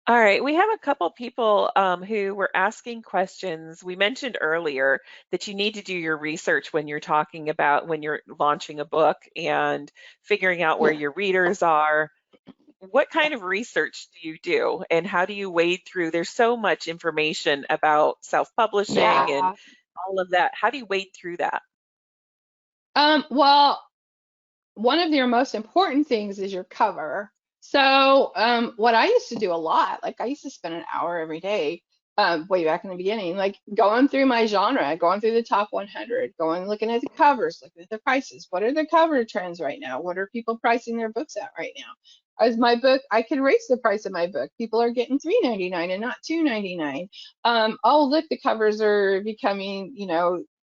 S1: All right, we have a couple people who were asking questions. We mentioned earlier that you need to do your research when you're talking about when you're launching a book and figuring out where
S2: Yeah.
S1: your readers are. What kind of research do you do, and how do you wade through? There's so much information about self-publishing and
S2: Yeah.
S1: all of that. How do you wade through that?
S2: Well, one of your most important things is your cover. So, what I used to do a lot, like I used to spend an hour every day, way back in the beginning, like going through my genre, going through the top 100, going looking at the covers, looking at the prices. What are the cover trends right now? What are people pricing their books at right now? As my book, I can raise the price of my book. People are getting $3.99 and not $2.99. Oh, look, the covers are becoming,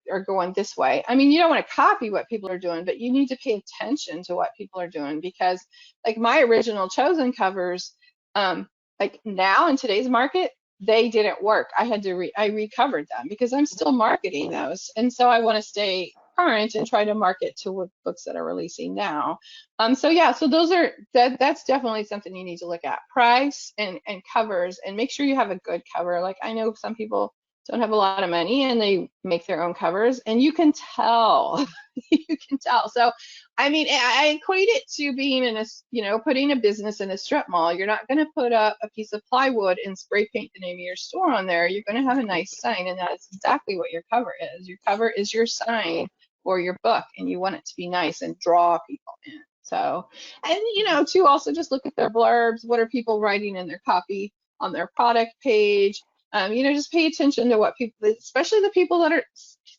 S2: are going this way. I mean, you don't want to copy what people are doing, but you need to pay attention to what people are doing because, like my original chosen covers, like now in today's market, they didn't work. I recovered them because I'm still marketing those, and so I want to stay current and try to market to what books that are releasing now. So yeah, so that's definitely something you need to look at: price and covers, and make sure you have a good cover. Like I know some people don't have a lot of money and they make their own covers, and you can tell. You can tell. So I mean, I equate it to being in putting a business in a strip mall. You're not going to put up a piece of plywood and spray paint the name of your store on there. You're going to have a nice sign, and that's exactly what your cover is. Your cover is your sign for your book, and you want it to be nice and draw people in. So, and too, also just look at their blurbs. What are people writing in their copy on their product page? Just pay attention to what people, especially the people that are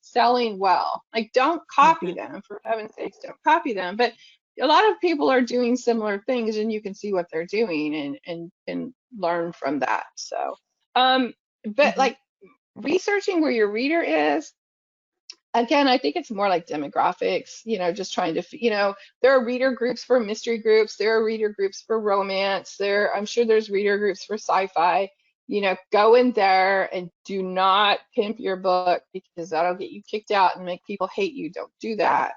S2: selling well. Like, don't copy
S1: Mhm.
S2: them, for heaven's sakes, don't copy them. But a lot of people are doing similar things, and you can see what they're doing and learn from that. So, but
S1: Mhm.
S2: like researching where your reader is, again, I think it's more like demographics, just trying to, there are reader groups for mystery groups, there are reader groups for romance, I'm sure there's reader groups for sci-fi. Go in there and do not pimp your book because that'll get you kicked out and make people hate you. Don't do that.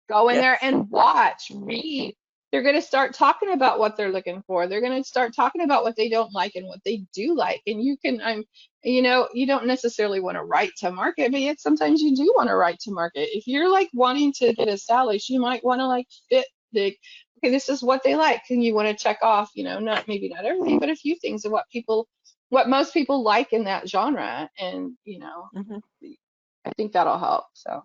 S2: Go in there
S1: Yes.
S2: and watch, read. They're going to start talking about what they're looking for. They're going to start talking about what they don't like and what they do like. And you don't necessarily want to write to market, but yet sometimes you do want to write to market. If you're like wanting to get established, you might want to like fit okay, this is what they like, and you want to check off, not maybe not everything, but a few things of what most people like in that genre, and
S1: Mhm.
S2: I think that'll help. So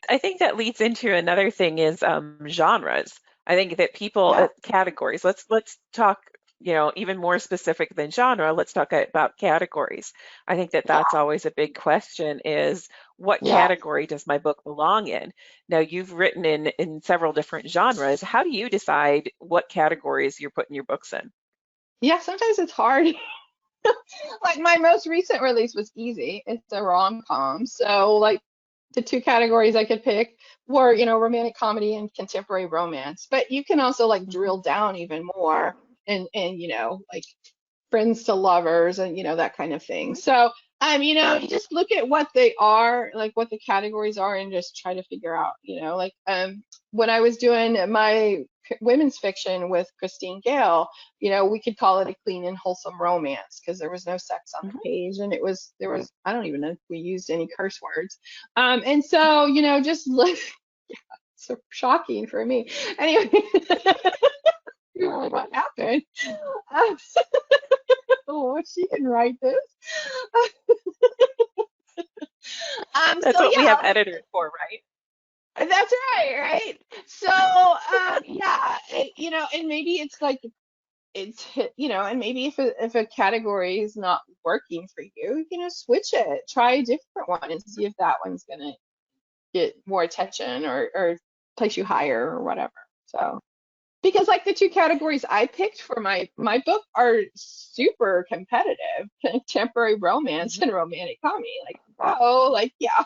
S1: I think that leads into another thing is genres. I think that people
S2: yeah,
S1: categories. Let's talk, even more specific than genre. Let's talk about categories. I think that that's
S2: yeah,
S1: always a big question is what
S2: yeah,
S1: category does my book belong in? Now you've written in several different genres. How do you decide what categories you're putting your books in?
S2: yeah. Sometimes it's hard. Like my most recent release was easy. It's a rom-com. So like the two categories I could pick were, romantic comedy and contemporary romance. But you can also like
S1: Mhm.
S2: drill down even more and like friends to lovers and that kind of thing. So you just look at what they are, like what the categories are, and just try to figure out, like when I was doing my women's fiction with Christine Gale, we could call it a clean and wholesome romance because there was no sex on the
S1: Mhm.
S2: page, and there was, I don't even know if we used any curse words. And so, just look, so shocking for me. Anyway, what happened? Um, oh, she can write this.
S1: That's
S2: So
S1: what we
S2: yeah,
S1: have editors for, right?
S2: that's right, right. So yeah, and maybe it's like and maybe if a category is not working for you, switch it, try a different one, and see if that one's gonna get more attention or place you higher or whatever. So. Because like the two categories I picked for my book are super competitive, contemporary romance
S1: Mhm.
S2: and romantic comedy. Like, oh, like yeah.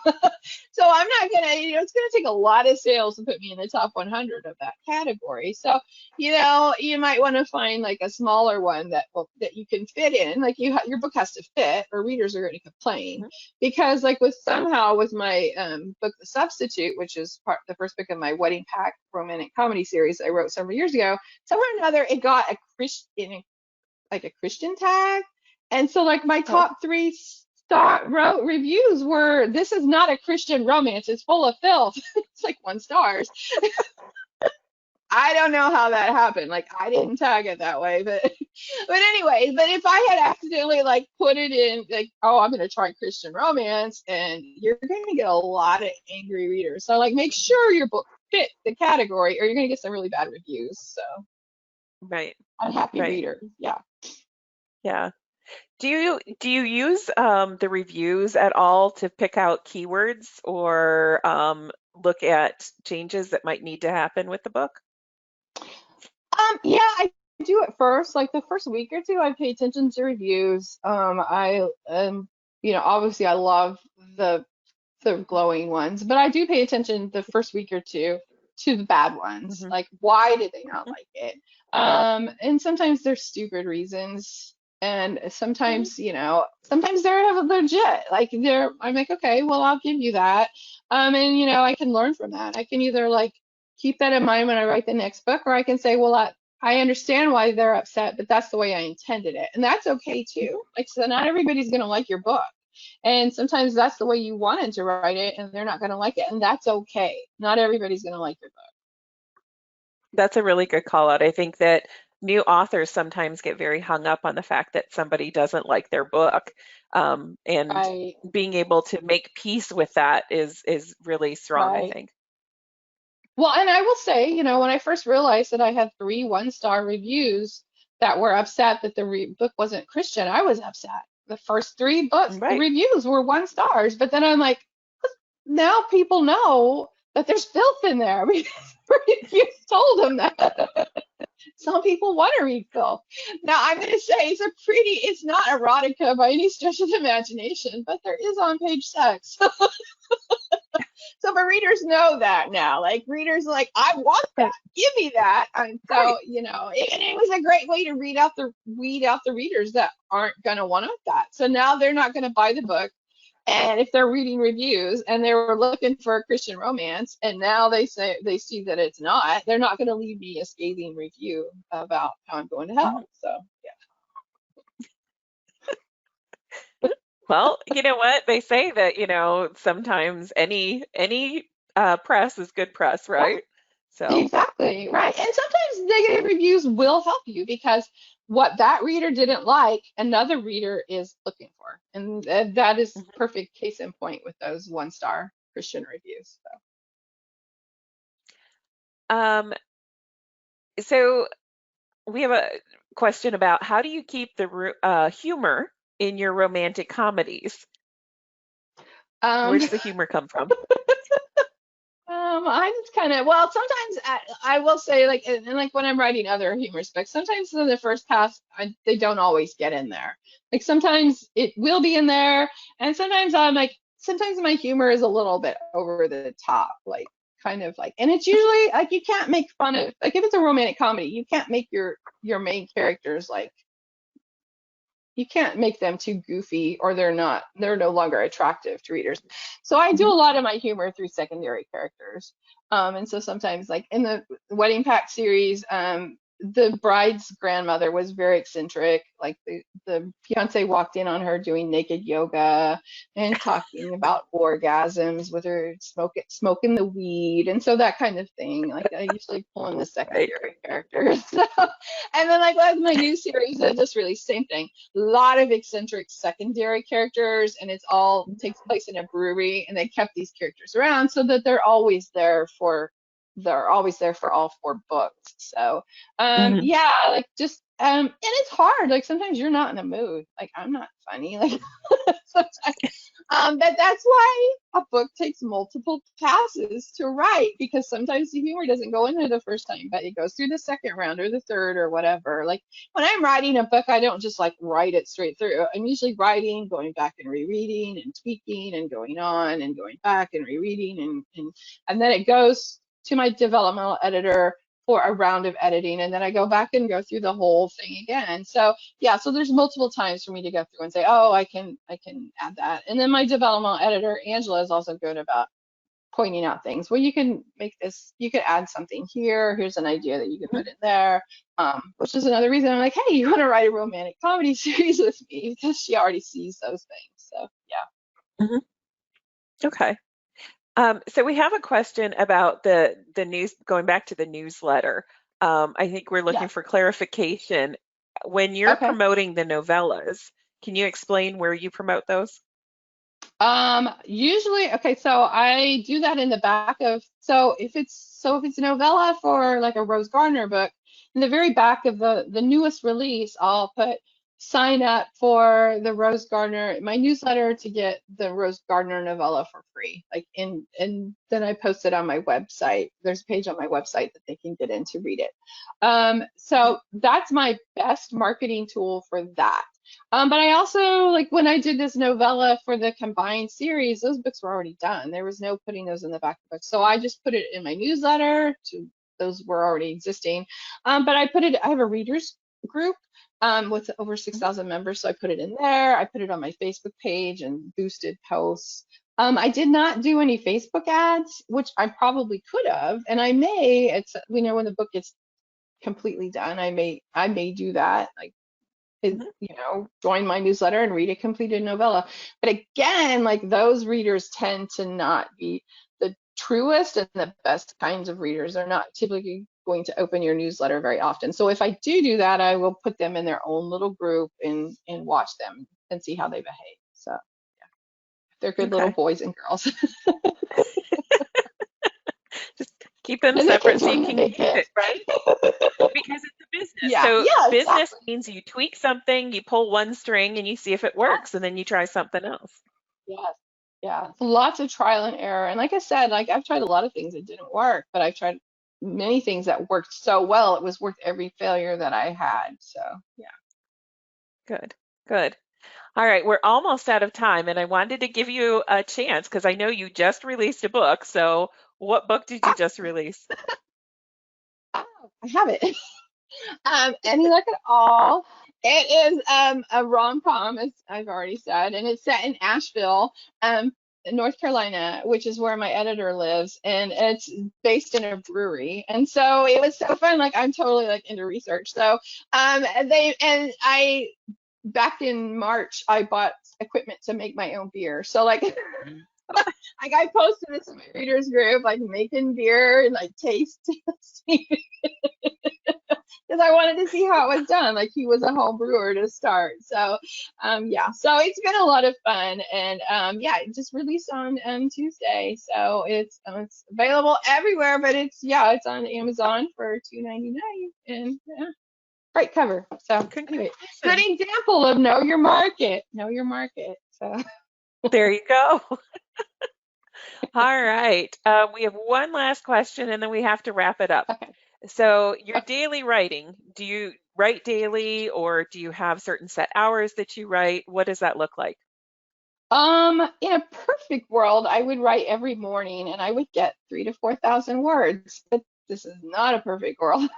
S2: So I'm not gonna, it's gonna take a lot of sales to put me in the top 100 of that category. So, you might want to find like a smaller one that you can fit in. Like your book has to fit, or readers are going to complain.
S1: Mhm.
S2: Because like with my book The Substitute, which is the first book of my Wedding Pack romantic comedy series I wrote several years ago, somehow or another it got a Christian, like a Christian tag, and so like my
S1: Oh,
S2: top three reviews were, this is not a Christian romance, it's full of filth. It's like 1 stars. I don't know how that happened. Like I didn't tag it that way, but anyways, but if I had accidentally like put it in like, oh, I'm gonna try Christian romance, and you're gonna get a lot of angry readers. So like make sure your book fit the category or you're gonna get some really bad reviews. So
S1: right,
S2: unhappy
S1: right.
S2: readers. Yeah.
S1: Yeah. Do you use the reviews at all to pick out keywords or look at changes that might need to happen with the book?
S2: Yeah, I do it first. Like the first week or two, I pay attention to reviews. I obviously I love the glowing ones, but I do pay attention the first week or two to the bad ones.
S1: Hmm.
S2: Like, why did they not
S1: Hmm.
S2: like it? And sometimes they're stupid reasons, and sometimes, sometimes they're legit. Like I'm like, okay, well, I'll give you that. And I can learn from that. I can either like keep that in mind when I write the next book, or I can say, well, I understand why they're upset, but that's the way I intended it, and that's okay too. Like, so not everybody's gonna like your book. And sometimes that's the way you wanted to write it, and they're not going to like it, and that's okay. Not everybody's going to like your book.
S1: That's a really good call out. I think that new authors sometimes get very hung up on the fact that somebody doesn't like their book, and
S2: Right,
S1: being able to make peace with that is really strong, I
S2: right.
S1: think.
S2: Well, and I will say, when I first realized that I had 3 1-star reviews that were upset that the book wasn't Christian, I was upset. The first 3 books, the
S1: Right.
S2: reviews were 1 stars, but then I'm like, now people know that there's filth in there because reviews told them that. Some people want to read filth. Now, I'm going to say it's not erotica by any stretch of the imagination, but there is on page sex. So, but readers know that now. Like, readers are like, I want that.
S1: Right.
S2: Give me that. And
S1: Right.
S2: so, and it was a great way to weed out the readers that aren't going to want that. So now they're not going to buy the book. And if they're reading reviews and they were looking for a Christian romance, and now they see that it's not, they're not going to leave me a scathing review about how I'm going to hell.
S1: Mhm.
S2: So
S1: Well, you know what? They say that, sometimes any press is good press, right? So,
S2: Exactly, right. And sometimes negative reviews will help you because what that reader didn't like, another reader is looking for. And that is
S1: mhm.
S2: perfect case in point with those 1-star Christian reviews.
S1: Um, so we have a question about how do you keep the humor in your romantic comedies?
S2: Um,
S1: Where's the humor come from?
S2: I just kind of, well, sometimes I will say, like, and like when I'm writing other humor specs, sometimes in the first pass, they don't always get in there. Like sometimes it will be in there, and sometimes I'm like, sometimes my humor is a little bit over the top, like kind of like, and it's usually like you can't make fun of, like if it's a romantic comedy, you can't make your main characters like you can't make them too goofy or they're no longer attractive to readers. So I do
S1: Mhm.
S2: a lot of my humor through secondary characters. And so sometimes like in the Wedding Pact series, the bride's grandmother was very eccentric. Like the fiance walked in on her doing naked yoga and talking about orgasms with her smoking the weed. And so that kind of thing. Like I usually pull in the
S1: Right.
S2: secondary characters. And then like with my new series I just released, same thing, lot of eccentric secondary characters, and it's all takes place in a brewery, and they kept these characters around so that they're always there for all 4 books. So
S1: Mhm.
S2: yeah, like just and it's hard. Like sometimes you're not in a mood. Like I'm not funny. Like sometimes but that's why a book takes multiple passes to write because sometimes the humor doesn't go in there the first time, but it goes through the second round or the third or whatever. Like when I'm writing a book, I don't just like write it straight through. I'm usually writing, going back and rereading and tweaking and going on and going back and rereading and then it goes to my developmental editor for a round of editing and then I go back and go through the whole thing again. So yeah, so there's multiple times for me to go through and say, oh, I can add that. And then my developmental editor, Angela, is also good about pointing out things. Well, you can make this, you could add something here. Here's an idea that you can
S1: Mhm.
S2: put in there. Which is another reason I'm like, hey, you want to write a romantic comedy series with me? Because she already sees those things. So yeah.
S1: Mhm. Okay. So we have a question about the news, going back to the newsletter. I think we're looking
S2: Yeah.
S1: for clarification. When you're
S2: Okay.
S1: promoting the novellas, can you explain where you promote those?
S2: Usually, okay, so I do that in the back of, so if it's a novella for like a Rose Gardner book, in the very back of the newest release, I'll put sign up for the Rose Gardner, my newsletter to get the Rose Gardner novella for free. Like and then I post it on my website. There's a page on my website that they can get in to read it.
S1: Mhm.
S2: So that's my best marketing tool for that. But I also like when I did this novella for the combined series, those books were already done. There was no putting those in the back of the book. So I just put it in my newsletter to those were already existing. But I have a readers group with over
S1: Mhm.
S2: 6,000 members. So I put it in there. I put it on my Facebook page and boosted posts. I did not do any Facebook ads, which I probably could have, and I may. It's when the book gets completely done, I may do that. Like
S1: Mhm.
S2: join my newsletter and read a completed novella. But again, like those readers tend to not be the truest and the best kinds of readers. They're not typically going to open your newsletter very often. So if I do that, I will put them in their own little group and watch them and see how they behave. So they're good little
S1: Okay.
S2: boys and girls.
S1: Just keep them
S2: Then they can
S1: separate so you
S2: join the
S1: can
S2: big
S1: keep
S2: hit.
S1: it, right? Because it's a business.
S2: Yeah,
S1: So
S2: yeah,
S1: business
S2: exactly.
S1: means you tweak something, you pull one string and you see if it works, and
S2: Yes.
S1: then you try something else.
S2: Yes. Yeah. Lots of trial and error. And like I said, like I've tried a lot of things that didn't work, but I've tried many things that worked so well, it was worth every failure that I had. So yeah.
S1: Good. Good. All right, we're almost out of time, and I wanted to give you a chance because I know you just released a book. So, what book did you
S2: Ah,
S1: just release?
S2: oh, I have it. Any luck at all? It is a rom-com, as I've already said, and it's set in Asheville, North Carolina, which is where my editor lives, and it's based in a brewery. And so it was so fun. Like I'm totally like into research. So they and I back in March I bought equipment to make my own beer. So like Like I posted this in my readers group, like making beer and like taste testing because I wanted to see how it was done. Like he was a home brewer to start. So yeah, so it's been a lot of fun. And yeah, it just released on Tuesday. So it's available everywhere, but it's yeah, it's on Amazon for $2.99 and yeah, great cover. So anyway, good
S1: Congratulations.
S2: example of know your market. Know your market. So
S1: There you go. All right. We have one last question and then we have to wrap it up.
S2: okay.
S1: So, your
S2: Okay.
S1: daily writing, do you write daily or do you have certain set hours that you write? What does that look like?
S2: In a perfect world, I would write every morning and I would get 3 to 4,000 words, but this is not a perfect world.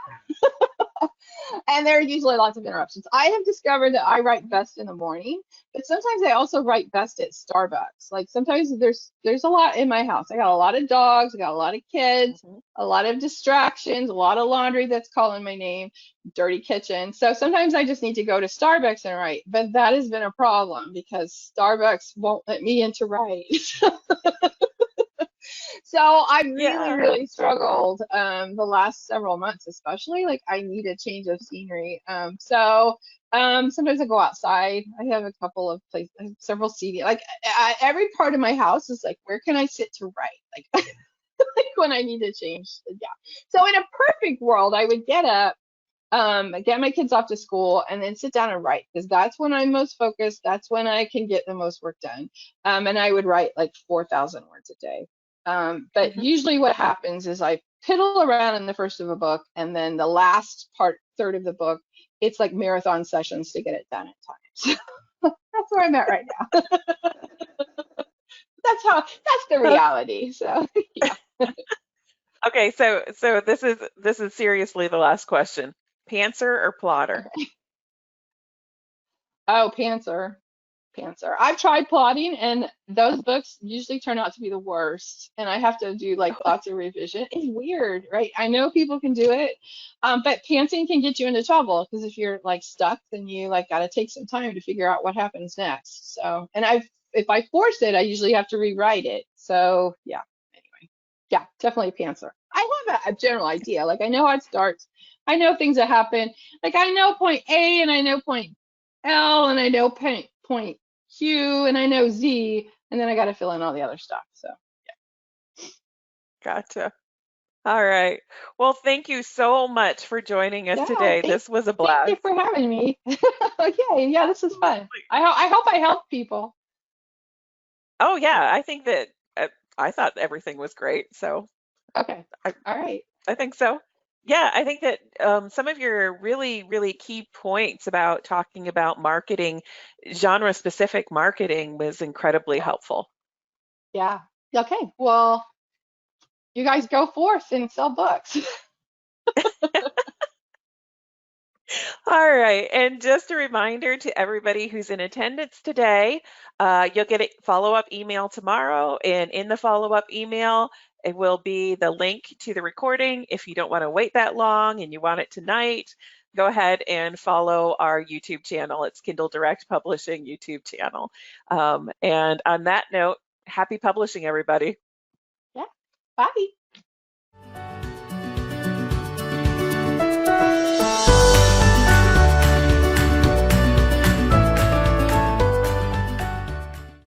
S2: And there are usually lots of interruptions. I have discovered that I write best in the morning, but sometimes I also write best at Starbucks. Like sometimes there's a lot in my house. I got a lot of dogs, I got a lot of kids,
S1: Mhm.
S2: a lot of distractions, a lot of laundry that's calling my name, dirty kitchen. So sometimes I just need to go to Starbucks and write, but that has been a problem because Starbucks won't let me in to write. So I really,
S1: Yeah.
S2: really struggled the last several months, especially. Like I need a change of scenery. Sometimes I go outside. I have a couple of places, several seating. Like every part of my house is like, where can I sit to write? Like, like when I need to change. Yeah. So in a perfect world, I would get up, get my kids off to school, and then sit down and write because that's when I'm most focused. That's when I can get the most work done. And I would write like 4,000 words a day. But
S1: Mhm.
S2: usually what happens is I piddle around in the first of a book, and then the last part, third of the book, it's like marathon sessions to get it done at times. That's where I'm at right now. That's the reality. So yeah.
S1: Okay, so this is seriously the last question. Pantser or plotter?
S2: Okay. Oh, Panther. Pantser. I've tried plotting, and those books usually turn out to be the worst. And I have to do like lots of revision. It's weird, right? I know people can do it, but pantsing can get you into trouble because if you're like stuck, then you like got to take some time to figure out what happens next. So, and if I force it, I usually have to rewrite it. So, yeah. Anyway, yeah, definitely pantser. I have a general idea. Like I know how it starts. I know things that happen. Like I know point A and I know point L and I know point Q and I know Z, and then I got to fill in all the other stuff. So,
S1: Gotcha. All right. Well, thank you so much for joining us
S2: yeah,
S1: today. This was a
S2: thank you
S1: blast.
S2: for having me. Okay, yeah, this is fun.
S1: Absolutely.
S2: I hope I helped people.
S1: Oh yeah, I think that I thought everything was great. So
S2: Okay,
S1: I,
S2: all right.
S1: I think so. Yeah, I think that some of your really, really key points about talking about marketing, genre-specific marketing was incredibly helpful.
S2: Yeah. Okay. Well, you guys go forth and sell books.
S1: All right. And just a reminder to everybody who's in attendance today, you'll get a follow-up email tomorrow. And in the follow-up email, it will be the link to the recording. If you don't want to wait that long and you want it tonight, go ahead and follow our YouTube channel. It's Kindle Direct Publishing YouTube channel. And on that note, happy publishing, everybody.
S2: Yeah. Bye.